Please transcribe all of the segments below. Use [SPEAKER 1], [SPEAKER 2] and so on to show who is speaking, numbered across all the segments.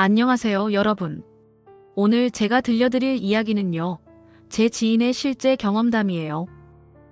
[SPEAKER 1] 안녕하세요, 여러분. 오늘 제가 들려드릴 이야기는요, 제 지인의 실제 경험담이에요.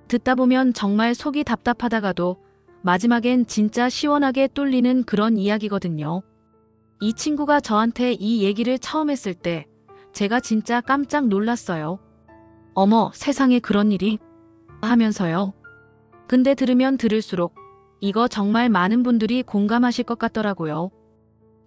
[SPEAKER 1] 듣다 보면 정말 속이 답답하다가도 마지막엔 진짜 시원하게 뚫리는 그런 이야기거든요. 이 친구가 저한테 이 얘기를 처음 했을 때 제가 진짜 깜짝 놀랐어요. 어머, 세상에 그런 일이? 하면서요. 근데 들으면 들을수록 이거 정말 많은 분들이 공감하실 것 같더라고요.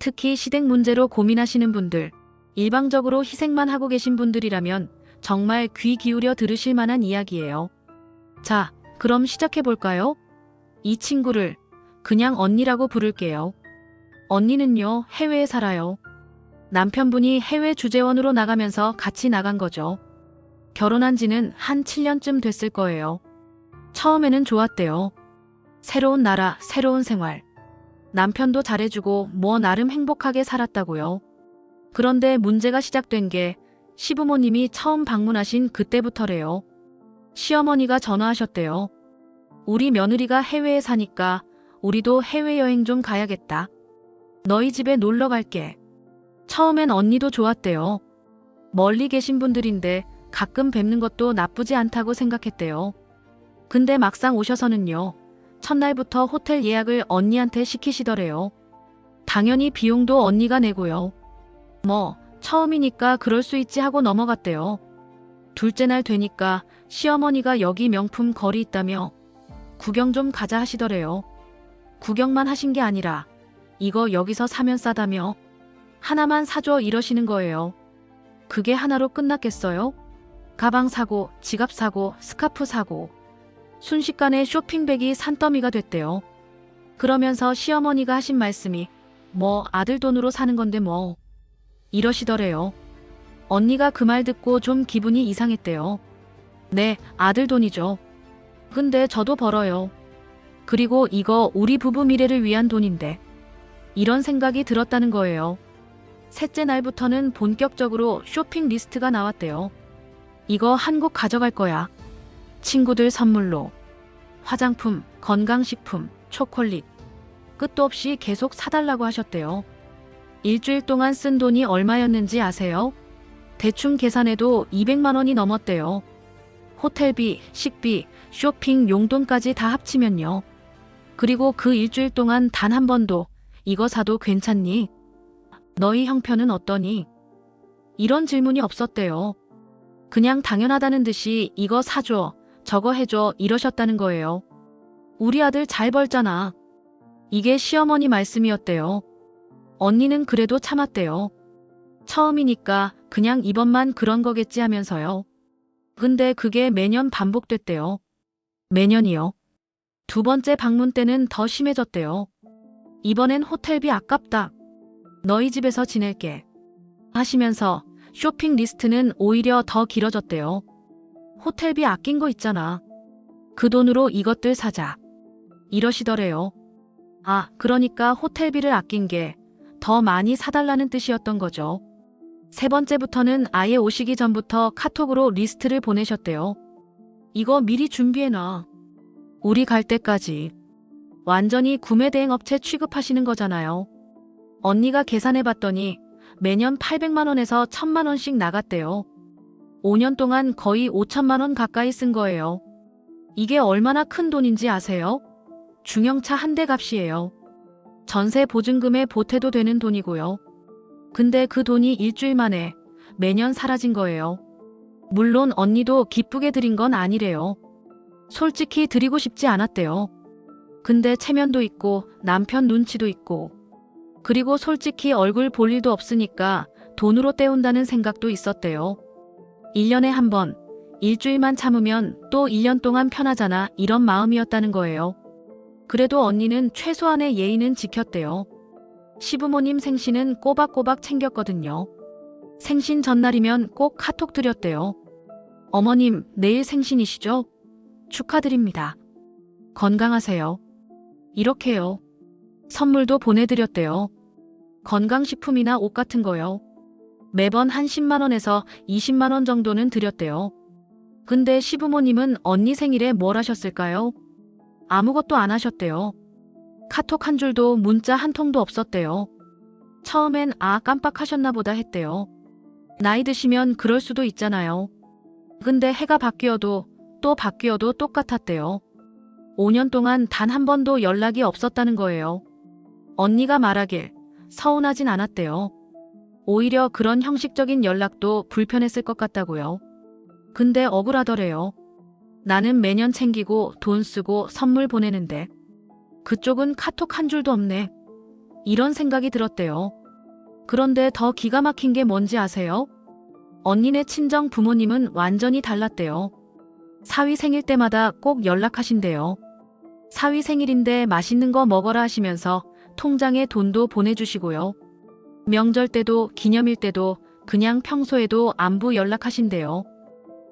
[SPEAKER 1] 특히 시댁 문제로 고민하시는 분들, 일방적으로 희생만 하고 계신 분들이라면 정말 귀 기울여 들으실 만한 이야기예요. 자, 그럼 시작해 볼까요? 이 친구를 그냥 언니라고 부를게요. 언니는요, 해외에 살아요. 남편분이 해외 주재원으로 나가면서 같이 나간 거죠. 결혼한 지는 한 7년쯤 됐을 거예요. 처음에는 좋았대요. 새로운 나라, 새로운 생활. 남편도 잘해주고 나름 행복하게 살았다고요. 그런데 문제가 시작된 게 시부모님이 처음 방문하신 그때부터래요. 시어머니가 전화하셨대요. 우리 며느리가 해외에 사니까 우리도 해외여행 좀 가야겠다. 너희 집에 놀러 갈게. 처음엔 언니도 좋았대요. 멀리 계신 분들인데 가끔 뵙는 것도 나쁘지 않다고 생각했대요. 근데 막상 오셔서는요. 첫날부터 호텔 예약을 언니한테 시키시더래요. 당연히 비용도 언니가 내고요. 처음이니까 그럴 수 있지 하고 넘어갔대요. 둘째 날 되니까 시어머니가 여기 명품 거리 있다며 구경 좀 가자 하시더래요. 구경만 하신 게 아니라 이거 여기서 사면 싸다며 하나만 사줘 이러시는 거예요. 그게 하나로 끝났겠어요? 가방 사고, 지갑 사고, 스카프 사고. 순식간에 쇼핑백이 산더미가 됐대요. 그러면서 시어머니가 하신 말씀이 아들 돈으로 사는 건데 이러시더래요. 언니가 그 말 듣고 좀 기분이 이상했대요. 네, 아들 돈이죠. 근데 저도 벌어요. 그리고 이거 우리 부부 미래를 위한 돈인데. 이런 생각이 들었다는 거예요. 셋째 날부터는 본격적으로 쇼핑 리스트가 나왔대요. 이거 한국 가져갈 거야. 친구들 선물로. 화장품, 건강식품, 초콜릿. 끝도 없이 계속 사달라고 하셨대요. 일주일 동안 쓴 돈이 얼마였는지 아세요? 대충 계산해도 200만 원이 넘었대요. 호텔비, 식비, 쇼핑 용돈까지 다 합치면요. 그리고 그 일주일 동안 단 한 번도 이거 사도 괜찮니? 너희 형편은 어떠니? 이런 질문이 없었대요. 그냥 당연하다는 듯이 이거 사줘, 저거 해줘 이러셨다는 거예요. 우리 아들 잘 벌잖아. 이게 시어머니 말씀이었대요. 언니는 그래도 참았대요. 처음이니까 그냥 이번만 그런 거겠지 하면서요. 근데 그게 매년 반복됐대요. 매년이요. 두 번째 방문 때는 더 심해졌대요. 이번엔 호텔비 아깝다. 너희 집에서 지낼게. 하시면서 쇼핑 리스트는 오히려 더 길어졌대요. 호텔비 아낀 거 있잖아. 그 돈으로 이것들 사자. 이러시더래요. 그러니까 호텔비를 아낀 게 더 많이 사달라는 뜻이었던 거죠. 세 번째부터는 아예 오시기 전부터 카톡으로 리스트를 보내셨대요. 이거 미리 준비해놔. 우리 갈 때까지. 완전히 구매 대행 업체 취급하시는 거잖아요. 언니가 계산해봤더니 매년 800만 원에서 1000만 원씩 나갔대요. 5년 동안 거의 5천만 원 가까이 쓴 거예요. 이게 얼마나 큰 돈인지 아세요? 중형차 한 대 값이에요. 전세 보증금에 보태도 되는 돈이고요. 근데 그 돈이 일주일 만에 매년 사라진 거예요. 물론 언니도 기쁘게 드린 건 아니래요. 솔직히 드리고 싶지 않았대요. 근데 체면도 있고 남편 눈치도 있고 그리고 솔직히 얼굴 볼 일도 없으니까 돈으로 때운다는 생각도 있었대요. 1년에 한 번, 일주일만 참으면 또 1년 동안 편하잖아 이런 마음이었다는 거예요. 그래도 언니는 최소한의 예의는 지켰대요. 시부모님 생신은 꼬박꼬박 챙겼거든요. 생신 전날이면 꼭 카톡 드렸대요. 어머님, 내일 생신이시죠? 축하드립니다. 건강하세요. 이렇게요. 선물도 보내드렸대요. 건강식품이나 옷 같은 거요. 매번 한 10만 원에서 20만 원 정도는 드렸대요. 근데 시부모님은 언니 생일에 뭘 하셨을까요? 아무것도 안 하셨대요. 카톡 한 줄도 문자 한 통도 없었대요. 처음엔 깜빡하셨나 보다 했대요. 나이 드시면 그럴 수도 있잖아요. 근데 해가 바뀌어도 또 바뀌어도 똑같았대요. 5년 동안 단 한 번도 연락이 없었다는 거예요. 언니가 말하길 서운하진 않았대요. 오히려 그런 형식적인 연락도 불편했을 것 같다고요. 근데 억울하더래요. 나는 매년 챙기고 돈 쓰고 선물 보내는데 그쪽은 카톡 한 줄도 없네. 이런 생각이 들었대요. 그런데 더 기가 막힌 게 뭔지 아세요? 언니네 친정 부모님은 완전히 달랐대요. 사위 생일 때마다 꼭 연락하신대요. 사위 생일인데 맛있는 거 먹어라 하시면서 통장에 돈도 보내주시고요. 명절 때도 기념일 때도 그냥 평소에도 안부 연락하신대요.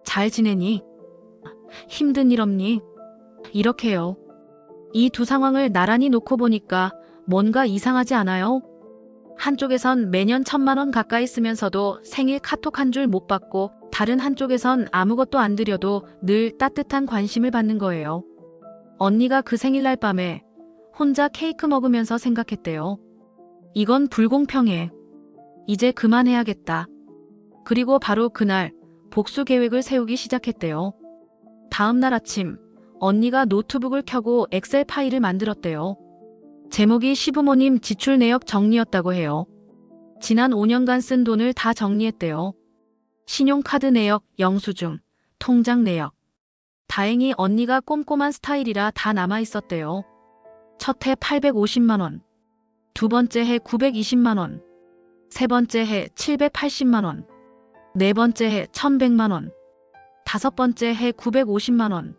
[SPEAKER 1] 잘 지내니? 힘든 일 없니? 이렇게요. 이 두 상황을 나란히 놓고 보니까 뭔가 이상하지 않아요? 한쪽에선 매년 1,000만 원 가까이 쓰면서도 생일 카톡 한 줄 못 받고 다른 한쪽에선 아무것도 안 드려도 늘 따뜻한 관심을 받는 거예요. 언니가 그 생일날 밤에 혼자 케이크 먹으면서 생각했대요. 이건 불공평해. 이제 그만해야겠다. 그리고 바로 그날 복수 계획을 세우기 시작했대요. 다음 날 아침 언니가 노트북을 켜고 엑셀 파일을 만들었대요. 제목이 시부모님 지출 내역 정리였다고 해요. 지난 5년간 쓴 돈을 다 정리했대요. 신용카드 내역, 영수증, 통장 내역. 다행히 언니가 꼼꼼한 스타일이라 다 남아있었대요. 첫 해 850만 원, 두 번째 해 920만 원, 세 번째 해 780만 원, 네 번째 해 1100만 원, 다섯 번째 해 950만 원,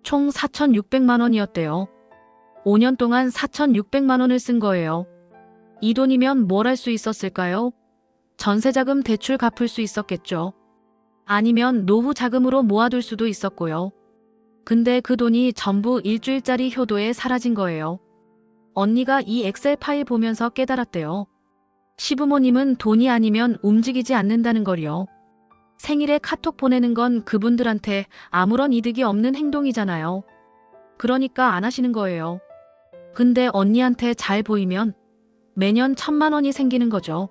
[SPEAKER 1] 총 4,600만 원이었대요. 5년 동안 4,600만 원을 쓴 거예요. 이 돈이면 뭘 할 수 있었을까요? 전세자금 대출 갚을 수 있었겠죠. 아니면 노후 자금으로 모아둘 수도 있었고요. 근데 그 돈이 전부 일주일짜리 효도에 사라진 거예요. 언니가 이 엑셀 파일 보면서 깨달았대요. 시부모님은 돈이 아니면 움직이지 않는다는 걸요. 생일에 카톡 보내는 건 그분들한테 아무런 이득이 없는 행동이잖아요. 그러니까 안 하시는 거예요. 근데 언니한테 잘 보이면 매년 1,000만 원이 생기는 거죠.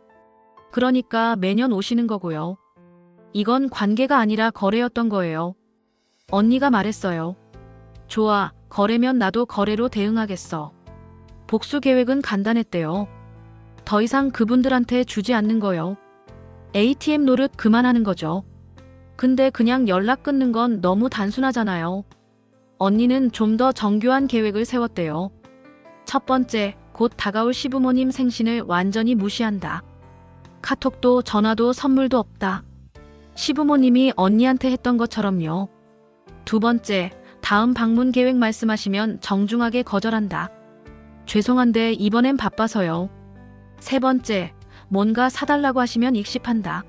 [SPEAKER 1] 그러니까 매년 오시는 거고요. 이건 관계가 아니라 거래였던 거예요. 언니가 말했어요. 좋아, 거래면 나도 거래로 대응하겠어. 복수 계획은 간단했대요. 더 이상 그분들한테 주지 않는 거요. ATM 노릇 그만하는 거죠. 근데 그냥 연락 끊는 건 너무 단순하잖아요. 언니는 좀 더 정교한 계획을 세웠대요. 첫 번째, 곧 다가올 시부모님 생신을 완전히 무시한다. 카톡도 전화도 선물도 없다. 시부모님이 언니한테 했던 것처럼요. 두 번째, 다음 방문 계획 말씀하시면 정중하게 거절한다. 죄송한데 이번엔 바빠서요. 세 번째, 뭔가 사달라고 하시면 익십한다.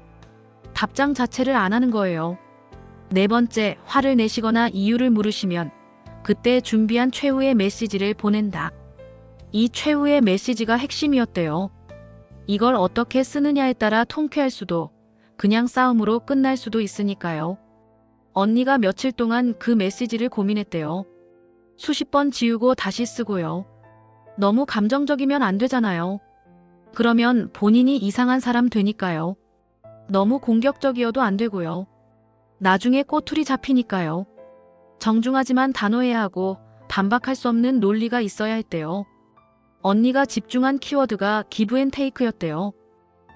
[SPEAKER 1] 답장 자체를 안 하는 거예요. 네 번째, 화를 내시거나 이유를 물으시면 그때 준비한 최후의 메시지를 보낸다. 이 최후의 메시지가 핵심이었대요. 이걸 어떻게 쓰느냐에 따라 통쾌할 수도 그냥 싸움으로 끝날 수도 있으니까요. 언니가 며칠 동안 그 메시지를 고민했대요. 수십 번 지우고 다시 쓰고요. 너무 감정적이면 안 되잖아요. 그러면 본인이 이상한 사람 되니까요. 너무 공격적이어도 안 되고요. 나중에 꼬투리 잡히니까요. 정중하지만 단호해야 하고 반박할 수 없는 논리가 있어야 했대요. 언니가 집중한 키워드가 기브앤테이크였대요.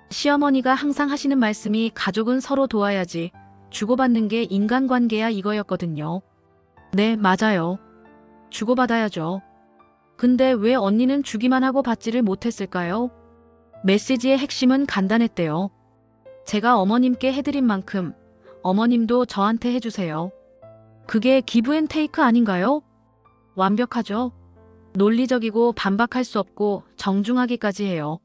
[SPEAKER 1] 시어머니가 항상 하시는 말씀이 가족은 서로 도와야지, 주고받는 게 인간관계야 이거였거든요. 네, 맞아요. 주고받아야죠. 근데 왜 언니는 주기만 하고 받지를 못했을까요? 메시지의 핵심은 간단했대요. 제가 어머님께 해드린 만큼 어머님도 저한테 해주세요. 그게 기브앤테이크 아닌가요? 완벽하죠? 논리적이고 반박할 수 없고 정중하기까지 해요.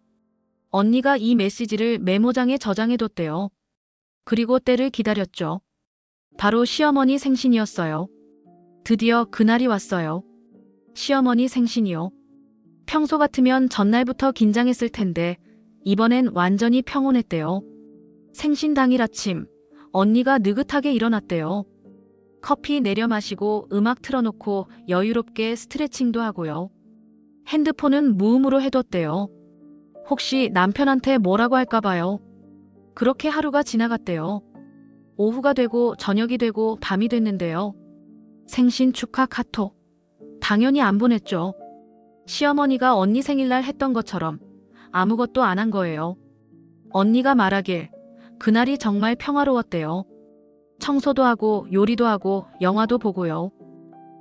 [SPEAKER 1] 언니가 이 메시지를 메모장에 저장해뒀대요. 그리고 때를 기다렸죠. 바로 시어머니 생신이었어요. 드디어 그날이 왔어요. 시어머니 생신이요. 평소 같으면 전날부터 긴장했을 텐데 이번엔 완전히 평온했대요. 생신 당일 아침 언니가 느긋하게 일어났대요. 커피 내려 마시고 음악 틀어놓고 여유롭게 스트레칭도 하고요. 핸드폰은 무음으로 해뒀대요. 혹시 남편한테 뭐라고 할까 봐요. 그렇게 하루가 지나갔대요. 오후가 되고 저녁이 되고 밤이 됐는데요. 생신 축하 카톡. 당연히 안 보냈죠. 시어머니가 언니 생일날 했던 것처럼 아무것도 안 한 거예요. 언니가 말하길 그날이 정말 평화로웠대요. 청소도 하고 요리도 하고 영화도 보고요.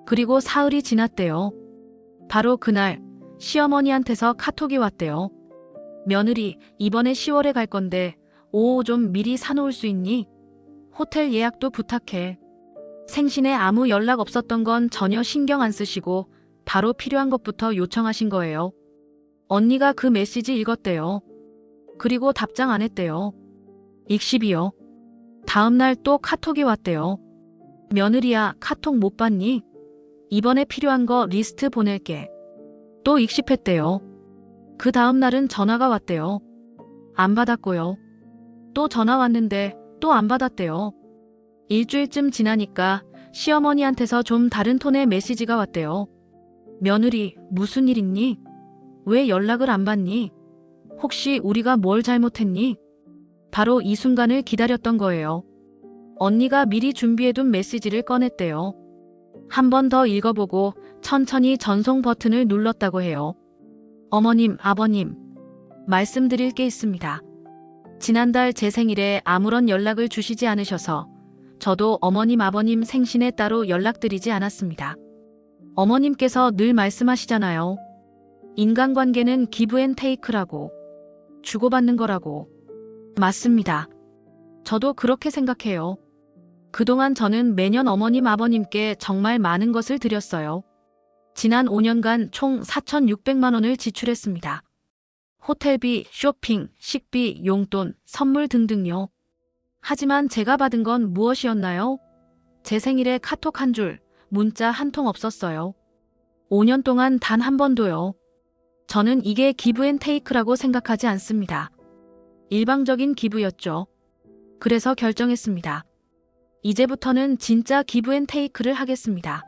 [SPEAKER 1] 그리고 사흘이 지났대요. 바로 그날 시어머니한테서 카톡이 왔대요. 며느리, 이번에 10월에 갈 건데 오 좀 미리 사놓을 수 있니? 호텔 예약도 부탁해. 생신에 아무 연락 없었던 건 전혀 신경 안 쓰시고 바로 필요한 것부터 요청하신 거예요. 언니가 그 메시지 읽었대요. 그리고 답장 안 했대요. 익십이요. 다음날 또 카톡이 왔대요. 며느리야, 카톡 못 봤니? 이번에 필요한 거 리스트 보낼게. 또 익십했대요. 그 다음날은 전화가 왔대요. 안 받았고요. 또 전화 왔는데 또 안 받았대요. 일주일쯤 지나니까 시어머니한테서 좀 다른 톤의 메시지가 왔대요. 며느리, 무슨 일 있니? 왜 연락을 안 받니? 혹시 우리가 뭘 잘못했니? 바로 이 순간을 기다렸던 거예요. 언니가 미리 준비해둔 메시지를 꺼냈대요. 한 번 더 읽어보고 천천히 전송 버튼을 눌렀다고 해요. 어머님, 아버님, 말씀드릴 게 있습니다. 지난달 제 생일에 아무런 연락을 주시지 않으셔서 저도 어머님, 아버님 생신에 따로 연락드리지 않았습니다. 어머님께서 늘 말씀하시잖아요. 인간관계는 기브 앤 테이크라고, 주고받는 거라고. 맞습니다. 저도 그렇게 생각해요. 그동안 저는 매년 어머님, 아버님께 정말 많은 것을 드렸어요. 지난 5년간 총 4,600만 원을 지출했습니다. 호텔비, 쇼핑, 식비, 용돈, 선물 등등요. 하지만 제가 받은 건 무엇이었나요? 제 생일에 카톡 한 줄, 문자 한 통 없었어요. 5년 동안 단 한 번도요. 저는 이게 기브 앤 테이크라고 생각하지 않습니다. 일방적인 기부였죠. 그래서 결정했습니다. 이제부터는 진짜 기브 앤 테이크를 하겠습니다.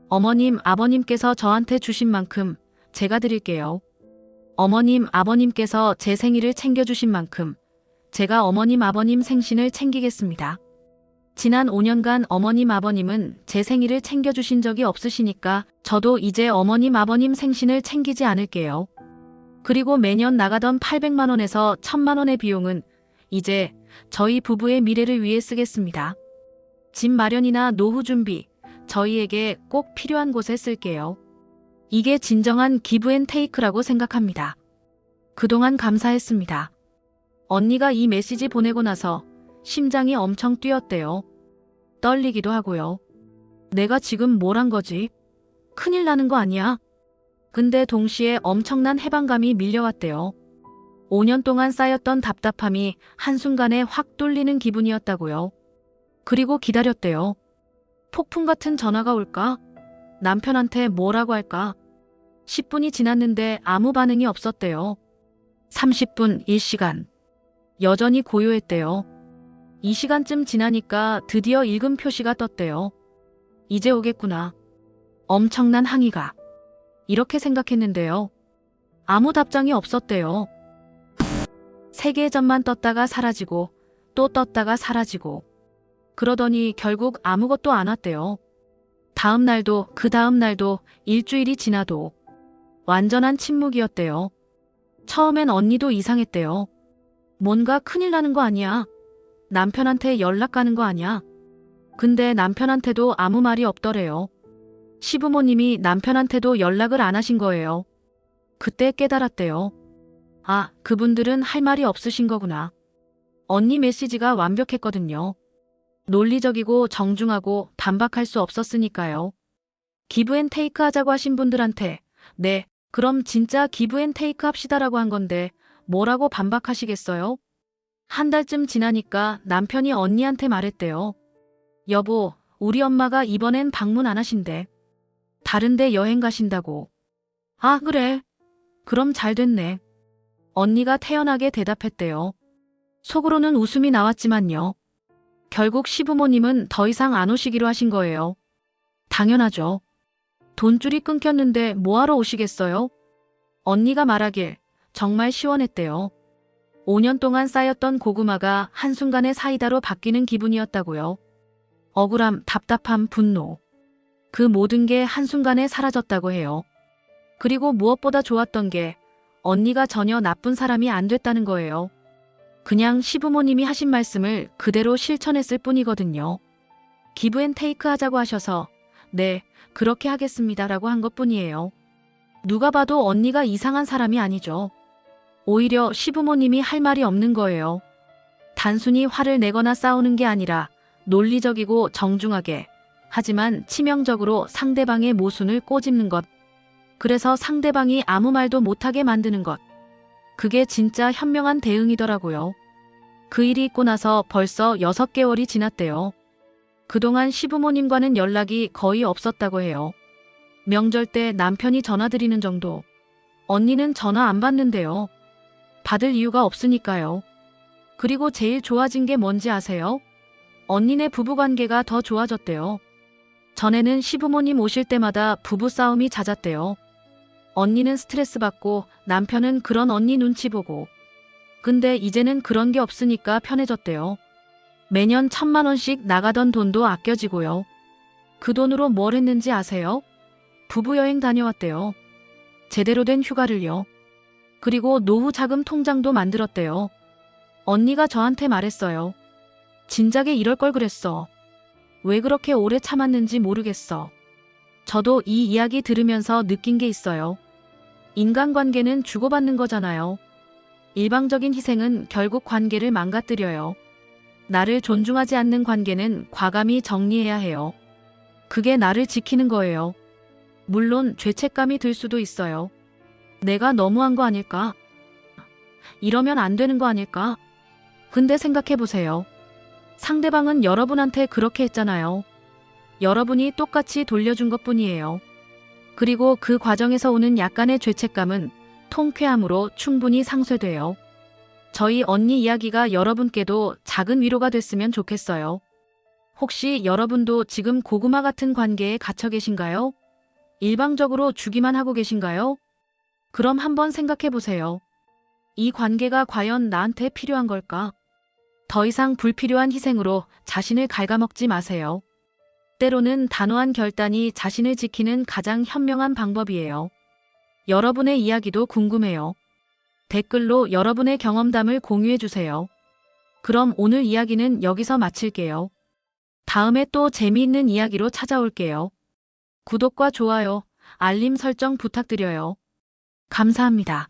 [SPEAKER 1] 어머님, 아버님께서 저한테 주신 만큼 제가 드릴게요. 어머님, 아버님께서 제 생일을 챙겨주신 만큼 제가 어머님, 아버님 생신을 챙기겠습니다. 지난 5년간 어머님, 아버님은 제 생일을 챙겨주신 적이 없으시니까 저도 이제 어머님, 아버님 생신을 챙기지 않을게요. 그리고 매년 나가던 800만 원에서 1000만 원의 비용은 이제 저희 부부의 미래를 위해 쓰겠습니다. 집 마련이나 노후 준비, 저희에게 꼭 필요한 곳에 쓸게요. 이게 진정한 기브 앤 테이크라고 생각합니다. 그동안 감사했습니다. 언니가 이 메시지 보내고 나서 심장이 엄청 뛰었대요. 떨리기도 하고요. 내가 지금 뭘 한 거지? 큰일 나는 거 아니야? 근데 동시에 엄청난 해방감이 밀려왔대요. 5년 동안 쌓였던 답답함이 한순간에 확 뚫리는 기분이었다고요. 그리고 기다렸대요. 폭풍 같은 전화가 올까? 남편한테 뭐라고 할까? 10분이 지났는데 아무 반응이 없었대요. 30분, 1시간. 여전히 고요했대요. 이 시간쯤 지나니까 드디어 읽음 표시가 떴대요. 이제 오겠구나. 엄청난 항의가. 이렇게 생각했는데요. 아무 답장이 없었대요. 3개의 점만 떴다가 사라지고 또 떴다가 사라지고 그러더니 결국 아무것도 안 왔대요. 다음 날도 그 다음 날도 일주일이 지나도 완전한 침묵이었대요. 처음엔 언니도 이상했대요. 뭔가 큰일 나는 거 아니야? 남편한테 연락 가는 거 아니야? 근데 남편한테도 아무 말이 없더래요. 시부모님이 남편한테도 연락을 안 하신 거예요. 그때 깨달았대요. 아, 그분들은 할 말이 없으신 거구나. 언니 메시지가 완벽했거든요. 논리적이고 정중하고 반박할 수 없었으니까요. 기브 앤 테이크 하자고 하신 분들한테 네, 그럼 진짜 기브 앤 테이크 합시다라고 한 건데 뭐라고 반박하시겠어요? 한 달쯤 지나니까 남편이 언니한테 말했대요. 여보, 우리 엄마가 이번엔 방문 안 하신대. 다른데 여행 가신다고. 아, 그래. 그럼 잘 됐네. 언니가 태연하게 대답했대요. 속으로는 웃음이 나왔지만요. 결국 시부모님은 더 이상 안 오시기로 하신 거예요. 당연하죠. 돈줄이 끊겼는데 뭐하러 오시겠어요? 언니가 말하길 정말 시원했대요. 5년 동안 쌓였던 고구마가 한순간에 사이다로 바뀌는 기분이었다고요. 억울함, 답답함, 분노. 그 모든 게 한순간에 사라졌다고 해요. 그리고 무엇보다 좋았던 게 언니가 전혀 나쁜 사람이 안 됐다는 거예요. 그냥 시부모님이 하신 말씀을 그대로 실천했을 뿐이거든요. 기브앤테이크 하자고 하셔서 네, 그렇게 하겠습니다라고 한 것뿐이에요. 누가 봐도 언니가 이상한 사람이 아니죠. 오히려 시부모님이 할 말이 없는 거예요. 단순히 화를 내거나 싸우는 게 아니라 논리적이고 정중하게, 하지만 치명적으로 상대방의 모순을 꼬집는 것. 그래서 상대방이 아무 말도 못하게 만드는 것. 그게 진짜 현명한 대응이더라고요. 그 일이 있고 나서 벌써 6개월이 지났대요. 그동안 시부모님과는 연락이 거의 없었다고 해요. 명절 때 남편이 전화드리는 정도. 언니는 전화 안 받는데요. 받을 이유가 없으니까요. 그리고 제일 좋아진 게 뭔지 아세요? 언니네 부부관계가 더 좋아졌대요. 전에는 시부모님 오실 때마다 부부싸움이 잦았대요. 언니는 스트레스 받고 남편은 그런 언니 눈치 보고. 근데 이제는 그런 게 없으니까 편해졌대요. 매년 1,000만 원씩 나가던 돈도 아껴지고요. 그 돈으로 뭘 했는지 아세요? 부부 여행 다녀왔대요. 제대로 된 휴가를요. 그리고 노후 자금 통장도 만들었대요. 언니가 저한테 말했어요. 진작에 이럴 걸 그랬어. 왜 그렇게 오래 참았는지 모르겠어. 저도 이 이야기 들으면서 느낀 게 있어요. 인간관계는 주고받는 거잖아요. 일방적인 희생은 결국 관계를 망가뜨려요. 나를 존중하지 않는 관계는 과감히 정리해야 해요. 그게 나를 지키는 거예요. 물론 죄책감이 들 수도 있어요. 내가 너무한 거 아닐까? 이러면 안 되는 거 아닐까? 근데 생각해보세요. 상대방은 여러분한테 그렇게 했잖아요. 여러분이 똑같이 돌려준 것뿐이에요. 그리고 그 과정에서 오는 약간의 죄책감은 통쾌함으로 충분히 상쇄돼요. 저희 언니 이야기가 여러분께도 작은 위로가 됐으면 좋겠어요. 혹시 여러분도 지금 고구마 같은 관계에 갇혀 계신가요? 일방적으로 주기만 하고 계신가요? 그럼 한번 생각해 보세요. 이 관계가 과연 나한테 필요한 걸까? 더 이상 불필요한 희생으로 자신을 갉아먹지 마세요. 때로는 단호한 결단이 자신을 지키는 가장 현명한 방법이에요. 여러분의 이야기도 궁금해요. 댓글로 여러분의 경험담을 공유해 주세요. 그럼 오늘 이야기는 여기서 마칠게요. 다음에 또 재미있는 이야기로 찾아올게요. 구독과 좋아요, 알림 설정 부탁드려요. 감사합니다.